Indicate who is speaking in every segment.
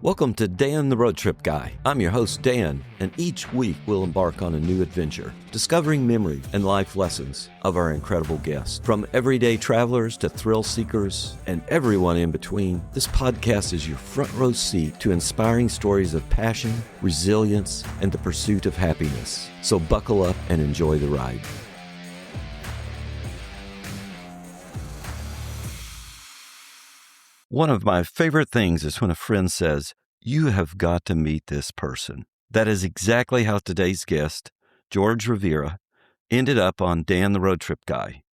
Speaker 1: Welcome to Dan the Road Trip Guy. I'm your host, Dan, and each week we'll embark on a new adventure, discovering memory and life lessons of our incredible guests. From everyday travelers to thrill seekers and everyone in between, this podcast is your front row seat to inspiring stories of passion, resilience, and the pursuit of happiness. So buckle up and enjoy the ride. One of my favorite things is when a friend says, "You have got to meet this person." That is exactly how today's guest, George Rivera, ended up on Dan the Road Trip Guy.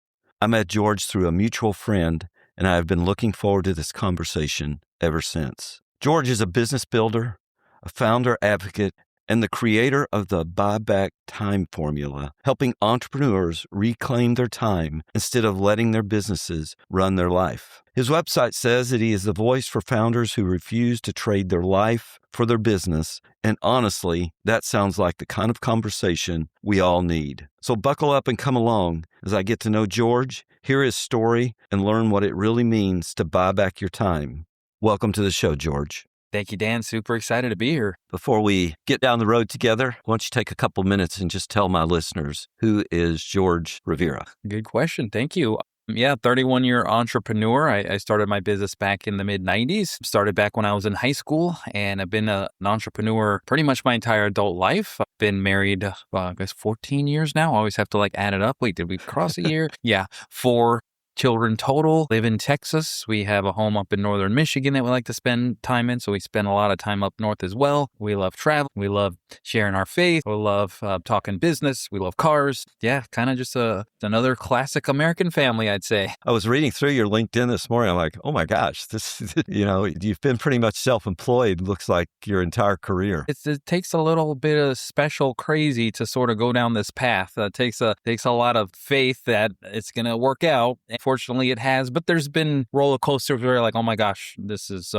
Speaker 1: I met George through a mutual friend, and I have been looking forward to this conversation ever since. George is a business builder, a founder advocate, and the creator of the buyback time formula, helping entrepreneurs reclaim their time instead of letting their businesses run their life. His website says that he is the voice for founders who refuse to trade their life for their business, and honestly, that sounds like the kind of conversation we all need. So buckle up and come along as I get to know George, hear his story, and learn what it really means to buy back your time. Welcome to the show, George.
Speaker 2: Thank you, Dan. Super excited to be here.
Speaker 1: Before we get down the road together, why don't you take a couple minutes and just tell my listeners, who is George Rivera?
Speaker 2: Good question. Thank you. 31-year entrepreneur. I started my business back in the mid-90s. Started back when I was in high school, and I've been an entrepreneur pretty much my entire adult life. I've been married, 14 years now. I always have to add it up. Wait, did we cross a year? Yeah, 4 children total. Live in Texas. We have a home up in northern Michigan that we like to spend time in, so we spend a lot of time up north as well. We love travel. We love sharing our faith. We love talking business. We love cars. Yeah, kind of just another classic American family, I'd say.
Speaker 1: I was reading through your LinkedIn this morning. I'm like, oh my gosh, this, you've been pretty much self-employed, looks like your entire career.
Speaker 2: It takes a little bit of special crazy to sort of go down this path. It takes a lot of faith that it's going to work out. Fortunately, it has, but there's been roller coasters where you're like, oh my gosh, this is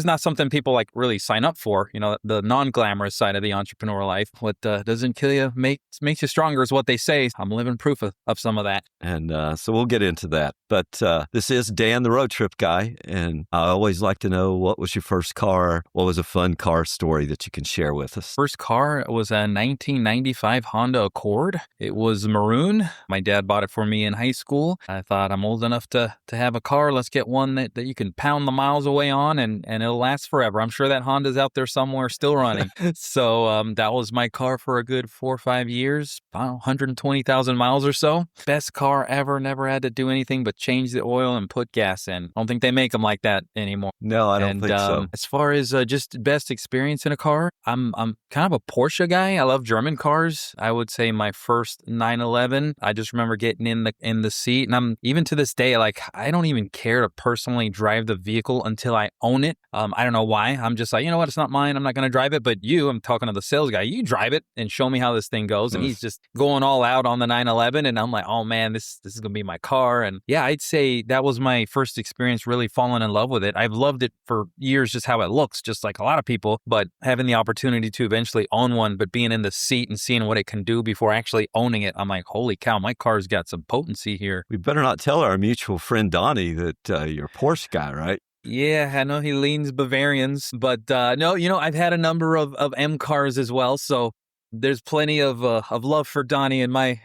Speaker 2: not something people really sign up for. The non-glamorous side of the entrepreneur life. What doesn't kill you makes you stronger is what they say. I'm living proof of some of that.
Speaker 1: And so we'll get into that. But this is Dan the Road Trip Guy, and I always like to know, what was your first car? What was a fun car story that you can share with us?
Speaker 2: First car was a 1995 Honda Accord. It was maroon. My dad bought it for me in high school. I thought, I'm old enough to have a car. Let's get one that you can pound the miles away on, and it'll last forever. I'm sure that Honda's out there somewhere still running. So that was my car for a good 4 or 5 years, 120,000 miles or so. Best car ever. Never had to do anything but change the oil and put gas in. I don't think they make them like that anymore.
Speaker 1: No, I don't think so.
Speaker 2: As far as just best experience in a car, I'm kind of a Porsche guy. I love German cars. I would say my first 911, I just remember getting in the seat, and I'm even to this day, I don't even care to personally drive the vehicle until I own it. I don't know why. I'm just like, you know what? It's not mine. I'm not going to drive it. But I'm talking to the sales guy. You drive it and show me how this thing goes. And he's just going all out on the 911. And I'm like, oh man, this is going to be my car. And yeah, I'd say that was my first experience really falling in love with it. I've loved it for years, just how it looks, just like a lot of people. But having the opportunity to eventually own one, but being in the seat and seeing what it can do before actually owning it, I'm like, holy cow, my car's got some potency here.
Speaker 1: We better not tell our mutual friend Donnie that you're a Porsche guy, right?
Speaker 2: Yeah, I know he leans Bavarians, but no, I've had a number of M cars as well, so there's plenty of love for Donnie in my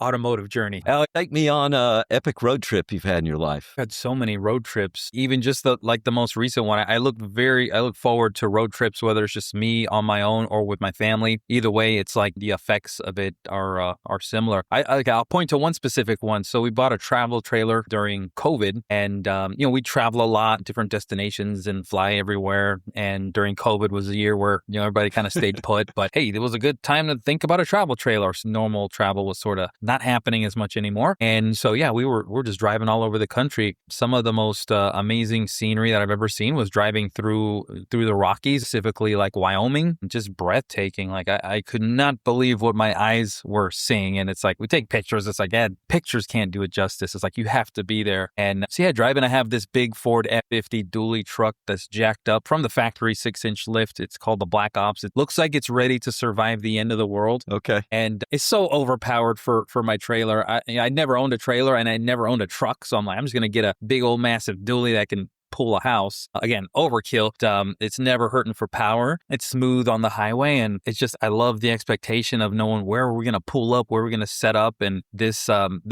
Speaker 2: automotive journey.
Speaker 1: Take me on a epic road trip you've had in your life.
Speaker 2: I've had so many road trips, even just the most recent one. I look forward to road trips, whether it's just me on my own or with my family. Either way, it's like the effects of it are similar. I'll point to one specific one. So we bought a travel trailer during COVID, and we travel a lot, different destinations, and fly everywhere. And during COVID was a year where everybody kind of stayed put. But hey, it was a good time to think about a travel trailer. Normal travel was sort of not happening as much anymore. And so, yeah, we're just driving all over the country. Some of the most amazing scenery that I've ever seen was driving through the Rockies, specifically like Wyoming. Just breathtaking. I could not believe what my eyes were seeing. And it's like, we take pictures. It's like, pictures can't do it justice. It's like, you have to be there. And so, yeah, driving, I have this big Ford F-50 dually truck that's jacked up from the factory, 6-inch lift. It's called the Black Ops. It looks like it's ready to survive the end of the world.
Speaker 1: Okay.
Speaker 2: And it's so overpowered for my trailer. I never owned a trailer, and I never owned a truck. So I'm like, I'm just going to get a big old massive dually that can pull a house. Again, overkill. It's never hurting for power. It's smooth on the highway. And it's just, I love the expectation of knowing where we're going to pull up, where we're going to set up. And this,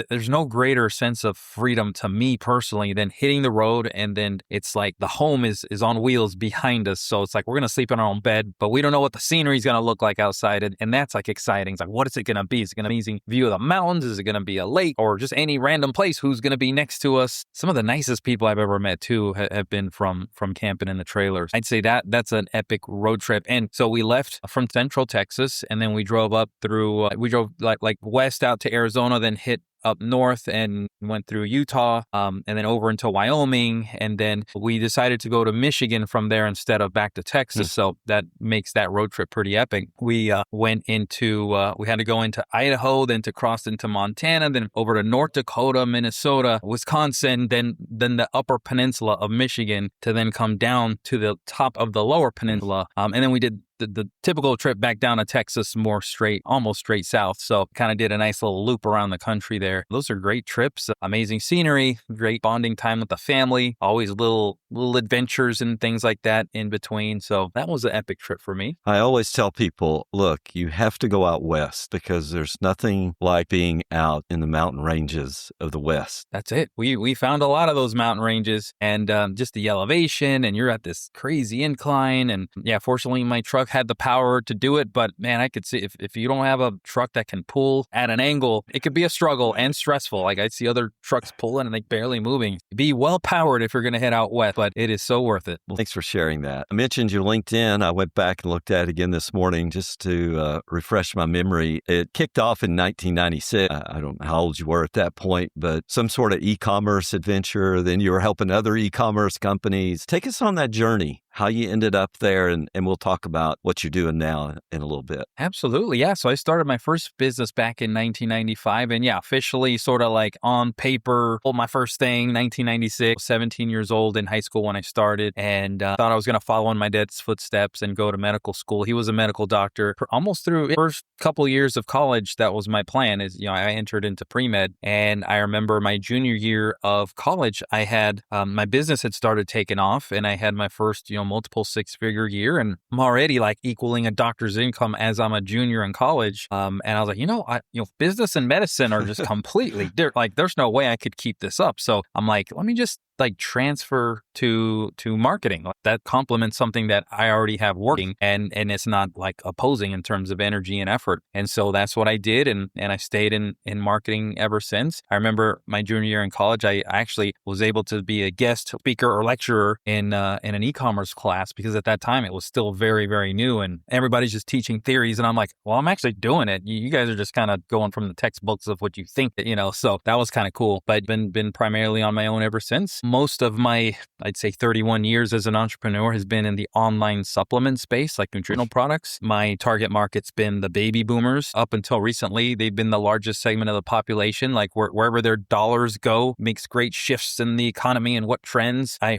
Speaker 2: there's no greater sense of freedom to me personally than hitting the road. And then it's like the home is on wheels behind us. So it's like, we're going to sleep in our own bed, but we don't know what the scenery is going to look like outside. And that's like exciting. It's like, what is it going to be? Is it going to be an amazing view of the mountains? Is it going to be a lake or just any random place? Who's going to be next to us? Some of the nicest people I've ever met too have been from camping in the trailers. I'd say that's an epic road trip. And so we left from Central Texas, and then we drove up through, we drove like west out to Arizona, then hit up north and went through Utah, and then over into Wyoming. And then we decided to go to Michigan from there instead of back to Texas. So that makes that road trip pretty epic. We went into, we had to go into Idaho, then to cross into Montana, then over to North Dakota, Minnesota, Wisconsin, then the upper peninsula of Michigan to then come down to the top of the lower peninsula. And then we did the typical trip back down to Texas, more straight, almost straight south. So kind of did a nice little loop around the country there. Those are great trips, amazing scenery, great bonding time with the family, always little adventures and things like that in between. So that was an epic trip for me.
Speaker 1: I always tell people, look, you have to go out west because there's nothing like being out in the mountain ranges of the West.
Speaker 2: That's it. We found a lot of those mountain ranges, and just the elevation, and you're at this crazy incline. And yeah, fortunately my truck had the power to do it, but man, I could see if you don't have a truck that can pull at an angle, it could be a struggle and stressful. Like I see other trucks pulling and they barely moving. Be well powered if you're going to head out west, but it is so worth it.
Speaker 1: Thanks for sharing that. I mentioned your LinkedIn. I went back and looked at it again this morning just to refresh my memory. It kicked off in 1996. I don't know how old you were at that point, but some sort of e-commerce adventure. Then you were helping other e-commerce companies. Take us on that journey, how you ended up there, and we'll talk about what you're doing now in a little bit.
Speaker 2: Absolutely. Yeah. So I started my first business back in 1995, and yeah, officially sort of like on paper, pulled my first thing, 1996, 17 years old in high school when I started, and thought I was going to follow in my dad's footsteps and go to medical school. He was a medical doctor. Almost through the first couple years of college, that was my plan. I entered into pre-med, and I remember my junior year of college, I had, my business had started taking off, and I had my first, multiple six-figure year, and I'm already like equaling a doctor's income as I'm a junior in college. And I was like, business and medicine are just completely different. Like, there's no way I could keep this up. So I'm like, let me just like transfer to marketing. That complements something that I already have working, and it's not like opposing in terms of energy and effort. And so that's what I did, and I stayed in marketing ever since. I remember my junior year in college, I actually was able to be a guest speaker or lecturer in an e-commerce class, because at that time it was still very, very new and everybody's just teaching theories. And I'm like, well, I'm actually doing it. You guys are just kind of going from the textbooks of what you think, so that was kind of cool. But been primarily on my own ever since. Most of my, I'd say 31 years as an entrepreneur has been in the online supplement space, like nutritional products. My target market's been the baby boomers. Up until recently, they've been the largest segment of the population. Like wherever their dollars go makes great shifts in the economy and what trends. I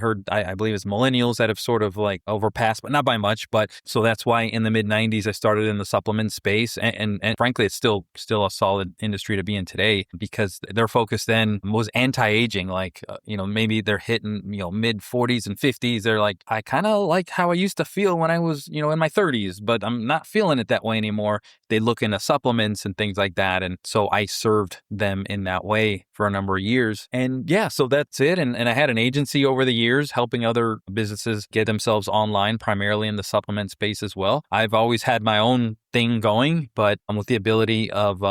Speaker 2: believe it's millennials that have sort of like overpassed, but not by much. But so that's why in the mid 90s, I started in the supplement space. And frankly, it's still a solid industry to be in today, because their focus then was anti-aging. Like, maybe they're hitting, mid 40s and 50s. They're like, I kind of like how I used to feel when I was, in my 30s, but I'm not feeling it that way anymore. They look into supplements and things like that. And so I served them in that way for a number of years. And yeah, so that's it. And I had an agency over the years helping other businesses get themselves online, primarily in the supplement space as well. I've always had my own thing going, but with the ability of,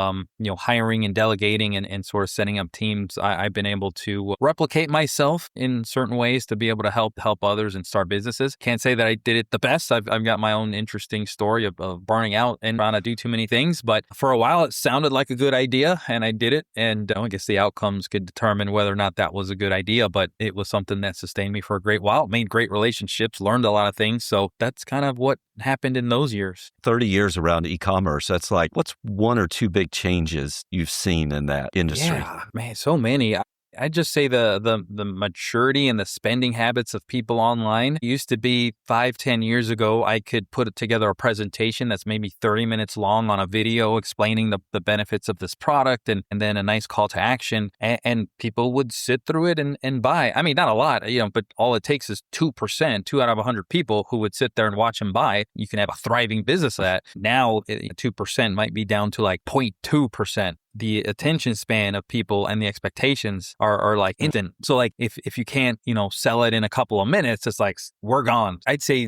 Speaker 2: hiring and delegating and sort of setting up teams, I've been able to replicate myself in certain ways to be able to help others and start businesses. Can't say that I did it the best. I've got my own interesting story of burning out and trying to do too many things, but for a while it sounded like a good idea and I did it. And I guess the outcomes could determine whether or not that was a good idea, but it was something that sustained me for a great while, made great relationships, learned a lot of things. So that's kind of what happened in those years.
Speaker 1: 30 years around e-commerce. That's like, what's one or two big changes you've seen in that industry?
Speaker 2: Yeah, man, so many. I'd just say the maturity and the spending habits of people online. It used to be 5-10 years ago, I could put together a presentation that's maybe 30 minutes long on a video explaining the benefits of this product and then a nice call to action. And people would sit through it and buy. I mean, not a lot, but all it takes is 2%, 2 out of 100 people who would sit there and watch and buy. You can have a thriving business of that. Now, 2% might be down to like 0.2%. The attention span of people and the expectations are like instant. So like if you can't, sell it in a couple of minutes, it's like, we're gone. I'd say,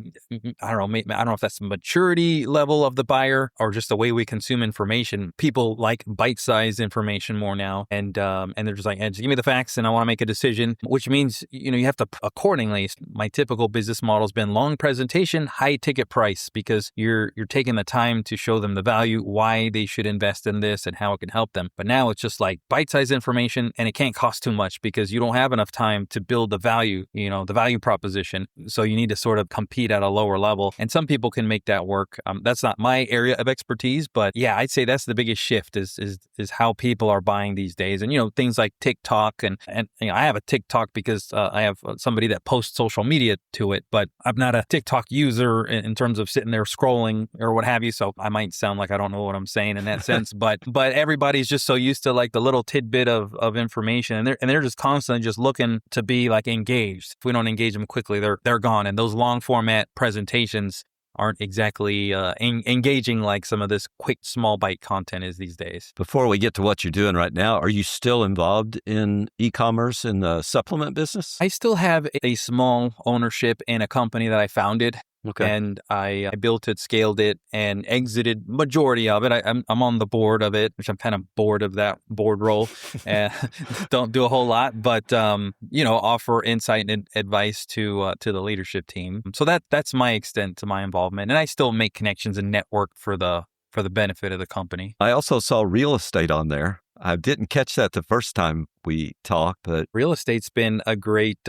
Speaker 2: I don't know if that's the maturity level of the buyer or just the way we consume information. People like bite-sized information more now. And they're just like, just give me the facts and I want to make a decision, which means, you have to accordingly. My typical business model has been long presentation, high ticket price, because you're taking the time to show them the value, why they should invest in this and how it can help them. But now it's just like bite-sized information and it can't cost too much because you don't have enough time to build the value, the value proposition. So you need to sort of compete at a lower level. And some people can make that work. That's not my area of expertise, but yeah, I'd say that's the biggest shift is how people are buying these days. And, things like TikTok and I have a TikTok because I have somebody that posts social media to it, but I'm not a TikTok user in terms of sitting there scrolling or what have you. So I might sound like I don't know what I'm saying in that sense, but everybody's just so used to like the little tidbit of information and they're just constantly just looking to be like engaged. If we don't engage them quickly, they're gone. And those long format presentations aren't exactly engaging like some of this quick small bite content is these days.
Speaker 1: Before we get to what you're doing right now, are you still involved in e-commerce in the supplement business?
Speaker 2: I still have a small ownership in a company that I founded.
Speaker 1: Okay.
Speaker 2: And I built it, scaled it, and exited majority of it. I'm on the board of it, which I'm kind of bored of that board role. Don't do a whole lot, but offer insight and advice to the leadership team. So that's my extent to my involvement, and I still make connections and network for the benefit of the company.
Speaker 1: I also saw real estate on there. I didn't catch that the first time we talked, but
Speaker 2: real estate's been a great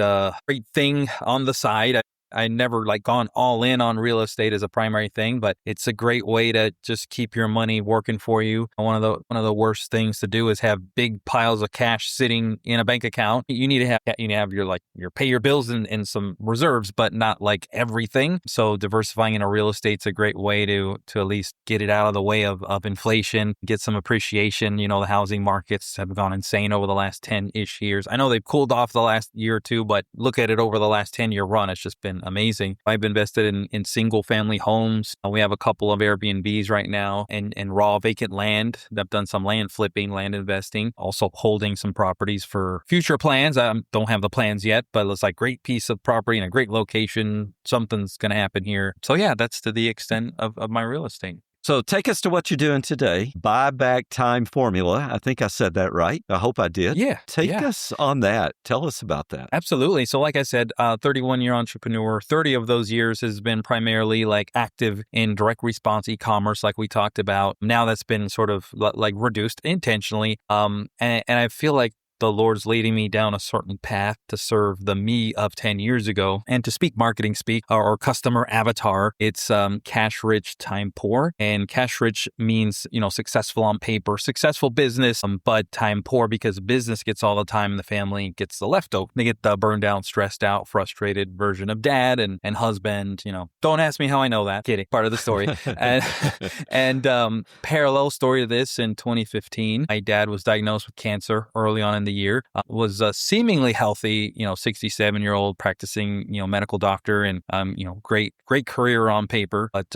Speaker 2: thing on the side. I never gone all in on real estate as a primary thing, but it's a great way to just keep your money working for you. One of the worst things to do is have big piles of cash sitting in a bank account. You need to have your pay your bills and some reserves, but not like everything. So diversifying into real estate's a great way to at least get it out of the way of inflation, get some appreciation. The housing markets have gone insane over the last 10-ish years. I know they've cooled off the last year or two, but look at it over the last 10-year run. It's just been amazing. I've invested in single family homes. We have a couple of Airbnbs right now and raw vacant land. I've done some land flipping, land investing, also holding some properties for future plans. I don't have the plans yet, but it's like great piece of property in a great location. Something's going to happen here. So yeah, that's to the extent of my real estate.
Speaker 1: So take us to what you're doing today. Buyback time formula. I think I said that right. I hope I did.
Speaker 2: Yeah.
Speaker 1: Take us on that. Tell us about that.
Speaker 2: Absolutely. So like I said, 31-year entrepreneur, 30 of those years has been primarily active in direct response e-commerce like we talked about. Now that's been sort of reduced intentionally. And I feel like the Lord's leading me down a certain path to serve the me of 10 years ago. And to speak marketing speak or customer avatar, it's cash rich, time poor. And cash rich means, successful on paper, successful business, but time poor because business gets all the time and the family gets the leftover. They get the burned out, stressed out, frustrated version of dad and husband. Don't ask me how I know that. Kidding. Part of the story. and parallel story to this, in 2015, my dad was diagnosed with cancer early on in the year, was seemingly healthy, 67-year-old practicing, medical doctor and, great career on paper. But,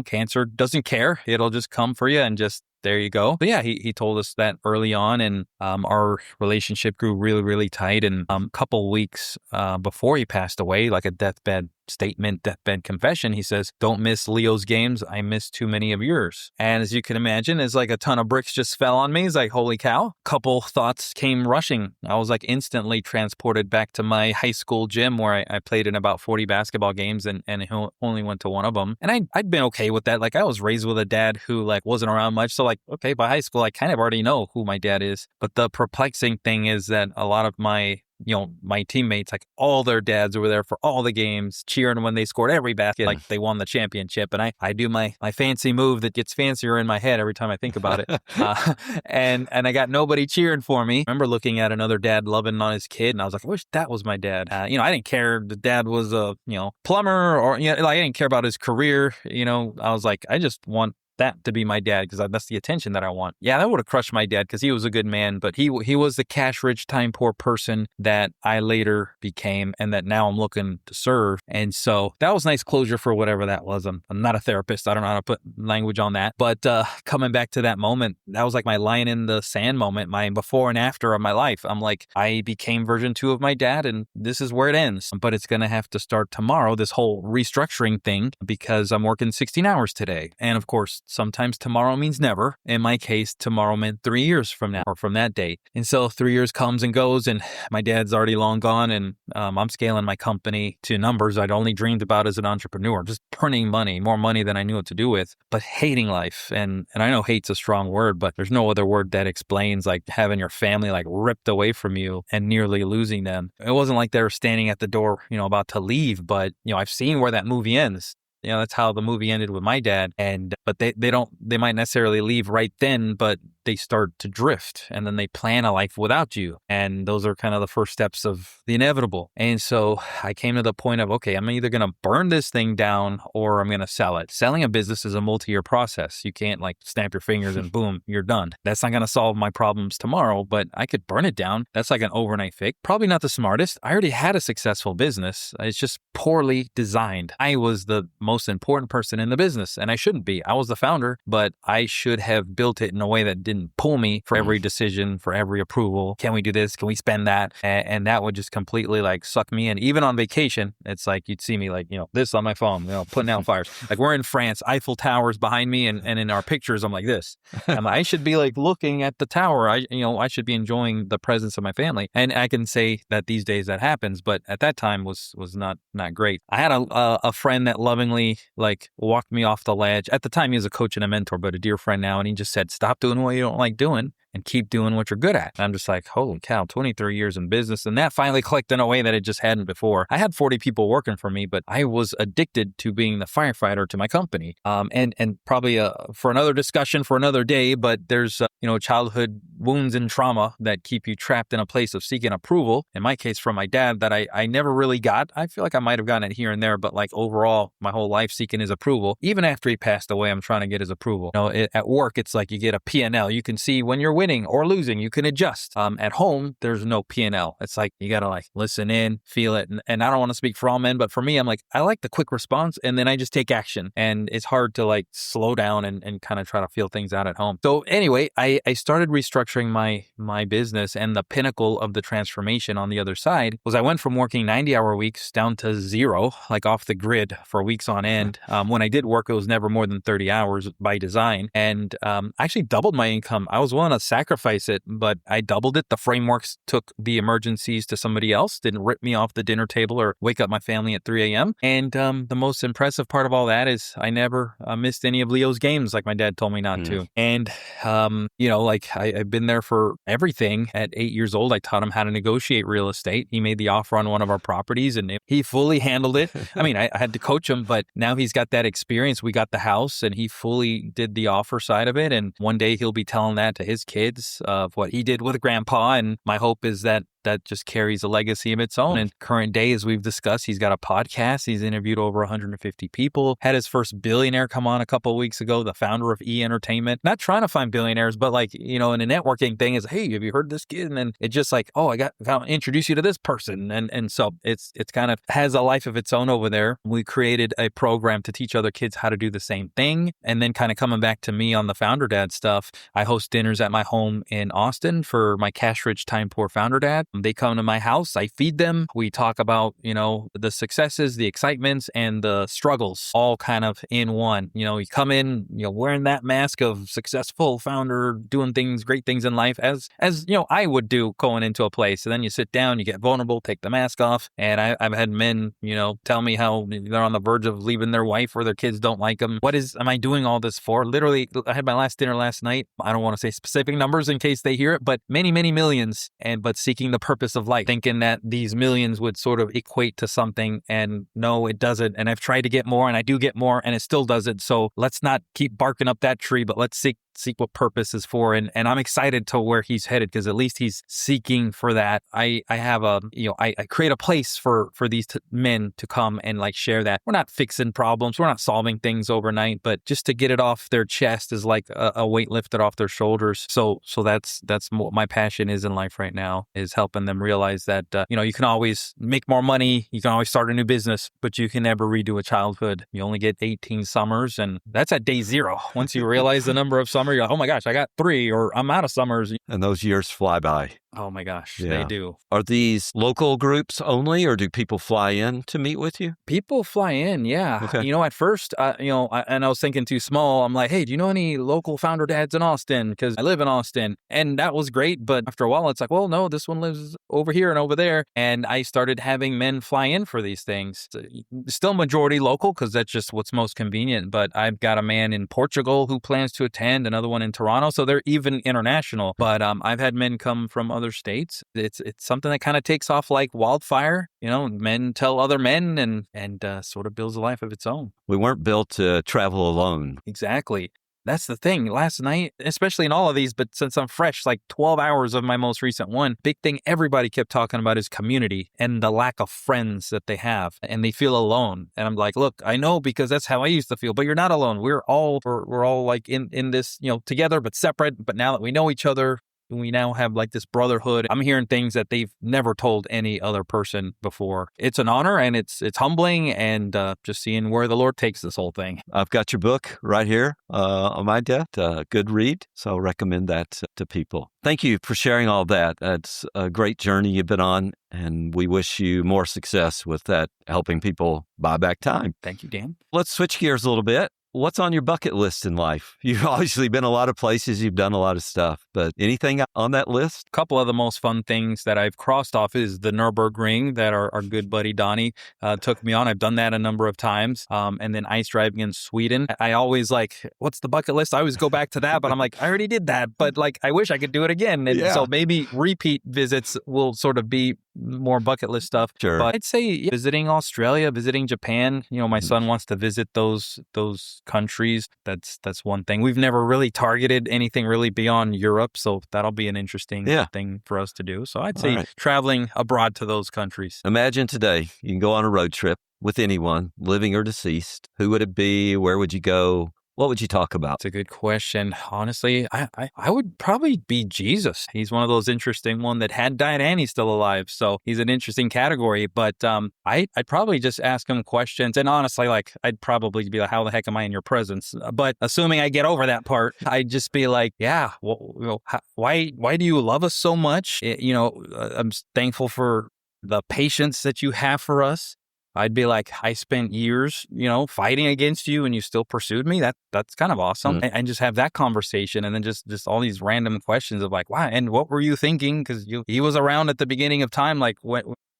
Speaker 2: cancer doesn't care. It'll just come for you and just there you go. But yeah, he told us that early on, and our relationship grew really, really tight. And a couple weeks before he passed away, like a deathbed confession, he says, "Don't miss Leo's games. I missed too many of yours." And as you can imagine, it's like a ton of bricks just fell on me. It's like, holy cow. Couple thoughts came rushing. I was instantly transported back to my high school gym where I played in about 40 basketball games and only went to one of them. And I'd been okay with that. I was raised with a dad who wasn't around much. So okay, by high school, I kind of already know who my dad is. But the perplexing thing is that a lot of my my teammates, like all their dads were there for all the games, cheering when they scored every basket, like they won the championship. And I do my fancy move that gets fancier in my head every time I think about it. And I got nobody cheering for me. I remember looking at another dad loving on his kid, and I was like, I wish that was my dad. I didn't care the dad was a, plumber, or, like I didn't care about his career. I was like, I just want that to be my dad, because that's the attention that I want. Yeah, that would have crushed my dad, because he was a good man, but he was the cash-rich, time-poor person that I later became, and that now I'm looking to serve. And so that was nice closure for whatever that was. I'm not a therapist. I don't know how to put language on that. But coming back to that moment, that was like my line in the sand moment, my before and after of my life. I'm like, I became version 2 of my dad, and this is where it ends. But it's going to have to start tomorrow, this whole restructuring thing, because I'm working 16 hours today. And of course, sometimes tomorrow means never. In my case, tomorrow meant 3 years from now, or from that date. And so 3 years comes and goes, and my dad's already long gone, and I'm scaling my company to numbers I'd only dreamed about as an entrepreneur, just printing money, more money than I knew what to do with, but hating life. And I know hate's a strong word, but there's no other word that explains like having your family like ripped away from you and nearly losing them. It wasn't like they were standing at the door, about to leave, but I've seen where that movie ends. That's how the movie ended with my dad. But they might necessarily leave right then, but they start to drift, and then they plan a life without you. And those are kind of the first steps of the inevitable. And so I came to the point of, okay, I'm either going to burn this thing down or I'm going to sell it. Selling a business is a multi-year process. You can't like snap your fingers and boom, you're done. That's not going to solve my problems tomorrow, but I could burn it down. That's like an overnight fix. Probably not the smartest. I already had a successful business. It's just poorly designed. I was the most important person in the business, and I shouldn't be. I was the founder, but I should have built it in a way that didn't pull me for every decision, for every approval. Can we do this? Can we spend that? And that would just completely like suck me in. Even on vacation, it's like you'd see me like, this on my phone, putting out fires. Like we're in France, Eiffel Tower's behind me, and in our pictures, I'm like this. I should be like looking at the tower. I should be enjoying the presence of my family. And I can say that these days that happens, but at that time was not great. I had a friend that lovingly like walked me off the ledge. At the time, he was a coach and a mentor, but a dear friend now. And he just said, stop doing what you don't like doing and keep doing what you're good at. And I'm just like, holy cow, 23 years in business. And that finally clicked in a way that it just hadn't before. I had 40 people working for me, but I was addicted to being the firefighter to my company. And probably for another discussion for another day, but there's, childhood wounds and trauma that keep you trapped in a place of seeking approval. In my case, from my dad, that I never really got. I feel like I might have gotten it here and there, but like overall, my whole life seeking his approval. Even after he passed away, I'm trying to get his approval. At work, it's like you get a P&L. You can see when you're winning or losing. You can adjust. At home, there's no P&L. It's like you got to like listen in, feel it. And I don't want to speak for all men, but for me, I'm like, I like the quick response, and then I just take action. And it's hard to like slow down and kind of try to feel things out at home. So anyway, I started restructuring my business, and the pinnacle of the transformation on the other side was I went from working 90-hour weeks down to 0, like off the grid for weeks on end. When I did work, it was never more than 30 hours by design. And I actually doubled my income. I was willing to sacrifice it, but I doubled it. The frameworks took the emergencies to somebody else, didn't rip me off the dinner table or wake up my family at 3 a.m. And the most impressive part of all that is I never missed any of Leo's games like my dad told me not to. And, I've been there for everything. At 8 years old, I taught him how to negotiate real estate. He made the offer on one of our properties, and he fully handled it. I mean, I had to coach him, but now he's got that experience. We got the house, and he fully did the offer side of it. And one day he'll be telling that to his kids of what he did with grandpa. And my hope is that just carries a legacy of its own. And current day, as we've discussed, he's got a podcast. He's interviewed over 150 people, had his first billionaire come on a couple of weeks ago, the founder of E! Entertainment. Not trying to find billionaires, but like, in a networking thing is, hey, have you heard this kid? And then it's just like, oh, I got to introduce you to this person. And so it's kind of has a life of its own over there. We created a program to teach other kids how to do the same thing. And then kind of coming back to me on the founder dad stuff, I host dinners at my home in Austin for my cash rich, time poor founder dad. They come to my house, I feed them. We talk about, the successes, the excitements, and the struggles all kind of in one. You come in, wearing that mask of successful founder, doing things, great things in life as I would do going into a place. And then you sit down, you get vulnerable, take the mask off. And I've had men, tell me how they're on the verge of leaving their wife or their kids don't like them. Am I doing all this for? Literally, I had my last dinner last night. I don't want to say specific numbers in case they hear it, but many, many millions. But seeking the purpose of life, thinking that these millions would sort of equate to something. And no, it doesn't. And I've tried to get more and I do get more and it still doesn't. So let's not keep barking up that tree, but let's seek what purpose is for. And I'm excited to where he's headed because at least he's seeking for that. I have I create a place for these men to come and like share that. We're not fixing problems. We're not solving things overnight, but just to get it off their chest is like a weight lifted off their shoulders. So that's what my passion is in life right now, is helping them realize that, you can always make more money. You can always start a new business, but you can never redo a childhood. You only get 18 summers and that's at day zero. Once you realize the number of summers, you're like, oh my gosh, I got 3 or I'm out of summers.
Speaker 1: And those years fly by.
Speaker 2: Oh my gosh, They do.
Speaker 1: Are these local groups only, or do people fly in to meet with you?
Speaker 2: People fly in, yeah.
Speaker 1: Okay.
Speaker 2: At first, and I was thinking too small. I'm like, hey, do you know any local founder dads in Austin? Because I live in Austin. And that was great. But after a while, it's like, well, no, this one lives over here and over there. And I started having men fly in for these things. Still majority local because that's just what's most convenient. But I've got a man in Portugal who plans to attend, another one in Toronto. So they're even international. But I've had men come from other states. It's something that kind of takes off like wildfire. Men tell other men and sort of builds a life of its own.
Speaker 1: We weren't built to travel alone.
Speaker 2: Exactly. That's the thing. Last night, especially in all of these, but since I'm fresh, like 12 hours of my most recent one, big thing everybody kept talking about is community and the lack of friends that they have. And they feel alone. And I'm like, look, I know because that's how I used to feel, but you're not alone. We're all like in this, together, but separate. But now that we know each other, we now have like this brotherhood. I'm hearing things that they've never told any other person before. It's an honor and it's humbling and just seeing where the Lord takes this whole thing.
Speaker 1: I've got your book right here on my desk. Good read. So I'll recommend that to people. Thank you for sharing all that. That's a great journey you've been on. And we wish you more success with that, helping people buy back time.
Speaker 2: Thank you, Dan.
Speaker 1: Let's switch gears a little bit. What's on your bucket list in life? You've obviously been a lot of places. You've done a lot of stuff, but anything on that list?
Speaker 2: A couple of the most fun things that I've crossed off is the Nürburgring that our good buddy Donnie took me on. I've done that a number of times. And then ice driving in Sweden. I always like, what's the bucket list? I always go back to that, but I'm like, I already did that, but like, I wish I could do it again. And so maybe repeat visits will sort of be more bucket list stuff.
Speaker 1: Sure.
Speaker 2: But I'd say visiting Australia, visiting Japan. My son wants to visit those countries. That's one thing. We've never really targeted anything really beyond Europe, so that'll be an interesting thing for us to do. So I'd say traveling abroad to those countries.
Speaker 1: Imagine today you can go on a road trip with anyone, living or deceased. Who would it be? Where would you go? What would you talk about?
Speaker 2: It's a good question. Honestly, I would probably be Jesus. He's one of those interesting one that had died and he's still alive. So he's an interesting category. But I'd probably just ask him questions. And honestly, like I'd probably be like, how the heck am I in your presence? But assuming I get over that part, I'd just be like, yeah, why do you love us so much? I'm thankful for the patience that you have for us. I'd be like, I spent years, fighting against you and you still pursued me. That's kind of awesome. And just have that conversation. And then just all these random questions of like, wow, and what were you thinking? Because he was around at the beginning of time, like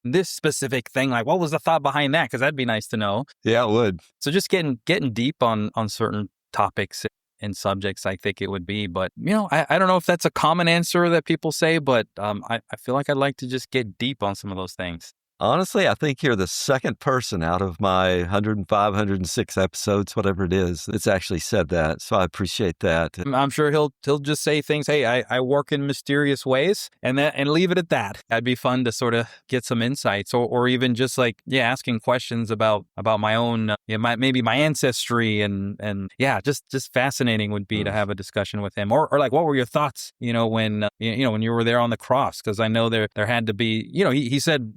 Speaker 2: this specific thing, like what was the thought behind that? Because that'd be nice to know.
Speaker 1: Yeah, it would.
Speaker 2: So just getting deep on certain topics and subjects, I think it would be. But, I don't know if that's a common answer that people say, but I feel like I'd like to just get deep on some of those things.
Speaker 1: Honestly, I think you're the second person out of my 105, 106 episodes, whatever it is, that's actually said that. So I appreciate that.
Speaker 2: I'm sure he'll just say things, hey, I work in mysterious ways and leave it at that. That'd be fun to sort of get some insights or even just like, asking questions about my own, maybe my ancestry and just fascinating would be to have a discussion with him or like, what were your thoughts, when you were there on the cross? Because I know there had to be, he said,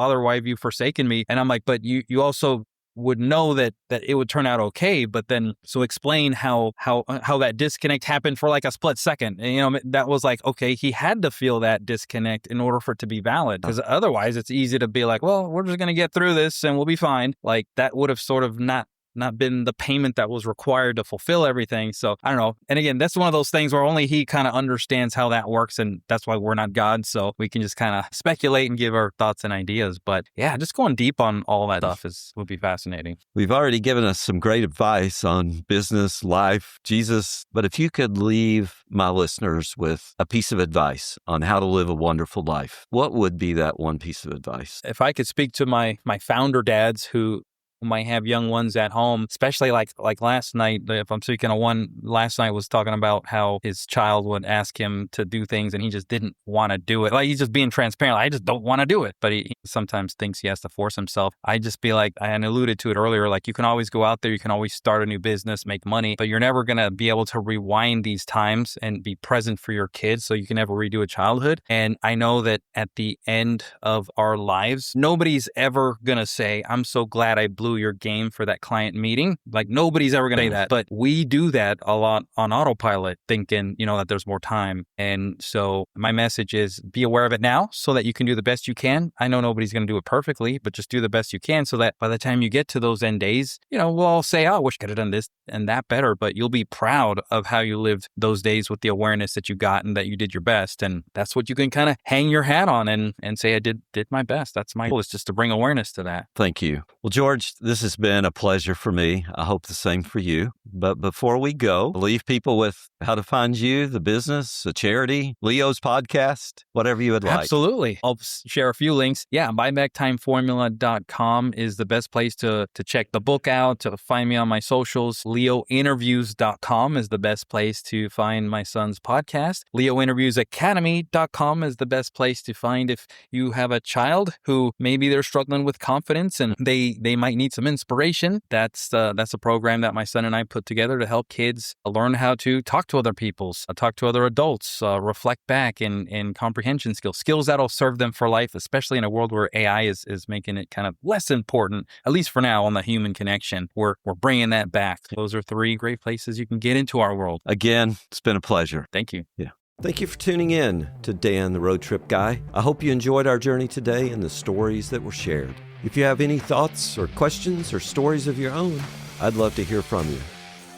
Speaker 2: Father, why have you forsaken me? And I'm like, but you also would know that it would turn out okay. But then, so explain how that disconnect happened for like a split second. And, that was like, okay, he had to feel that disconnect in order for it to be valid. Because otherwise it's easy to be like, well, we're just going to get through this and we'll be fine. Like that would have sort of not not been the payment that was required to fulfill everything. So I don't know. And again, that's one of those things where only he kind of understands how that works. And that's why we're not God. So we can just kind of speculate and give our thoughts and ideas. But yeah, just going deep on all that stuff would be fascinating.
Speaker 1: We've already given us some great advice on business, life, Jesus. But if you could leave my listeners with a piece of advice on how to live a wonderful life, what would be that one piece of advice?
Speaker 2: If I could speak to my founder dads who might have young ones at home, especially like last night, if I'm speaking of one, last night was talking about how his child would ask him to do things and he just didn't want to do it. Like he's just being transparent. Like, I just don't want to do it. But he sometimes thinks he has to force himself. I just be like, I alluded to it earlier, like you can always go out there, you can always start a new business, make money, but you're never going to be able to rewind these times and be present for your kids so you can never redo a childhood. And I know that at the end of our lives, nobody's ever going to say, I'm so glad I blew your game for that client meeting. Like nobody's ever going to say that, but we do that a lot on autopilot thinking, that there's more time. And so my message is be aware of it now so that you can do the best you can. I know nobody's going to do it perfectly, but just do the best you can so that by the time you get to those end days, we'll all say, oh, I wish I could have done this and that better, but you'll be proud of how you lived those days with the awareness that you got and that you did your best. And that's what you can kind of hang your hat on and say, I did my best. That's my goal, is just to bring awareness to that.
Speaker 1: Thank you. Well, George, this has been a pleasure for me. I hope the same for you. But before we go, leave people with how to find you, the business, a charity, Leo's podcast, whatever you would like.
Speaker 2: Absolutely. I'll share a few links. Yeah, buybacktimeformula.com is the best place to check the book out, to find me on my socials. leointerviews.com is the best place to find my son's podcast. leointerviewsacademy.com is the best place to find if you have a child who maybe they're struggling with confidence and they might need some inspiration. That's a program that my son and I put together to help kids learn how to talk to other people, talk to other adults, reflect back in comprehension skills that'll serve them for life, especially in a world where AI is making it kind of less important, at least for now, on the human connection. We're bringing that back. Those are 3 great places you can get into our world.
Speaker 1: Again, it's been a pleasure.
Speaker 2: Thank you.
Speaker 1: Yeah. Thank you for tuning in to Dan, the Road Trip Guy. I hope you enjoyed our journey today and the stories that were shared. If you have any thoughts or questions or stories of your own, I'd love to hear from you.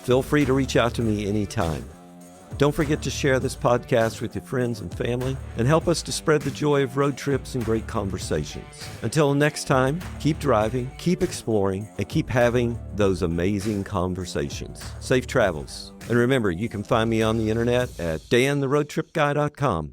Speaker 1: Feel free to reach out to me anytime. Don't forget to share this podcast with your friends and family and help us to spread the joy of road trips and great conversations. Until next time, keep driving, keep exploring, and keep having those amazing conversations. Safe travels. And remember, you can find me on the internet at dantheroadtripguy.com.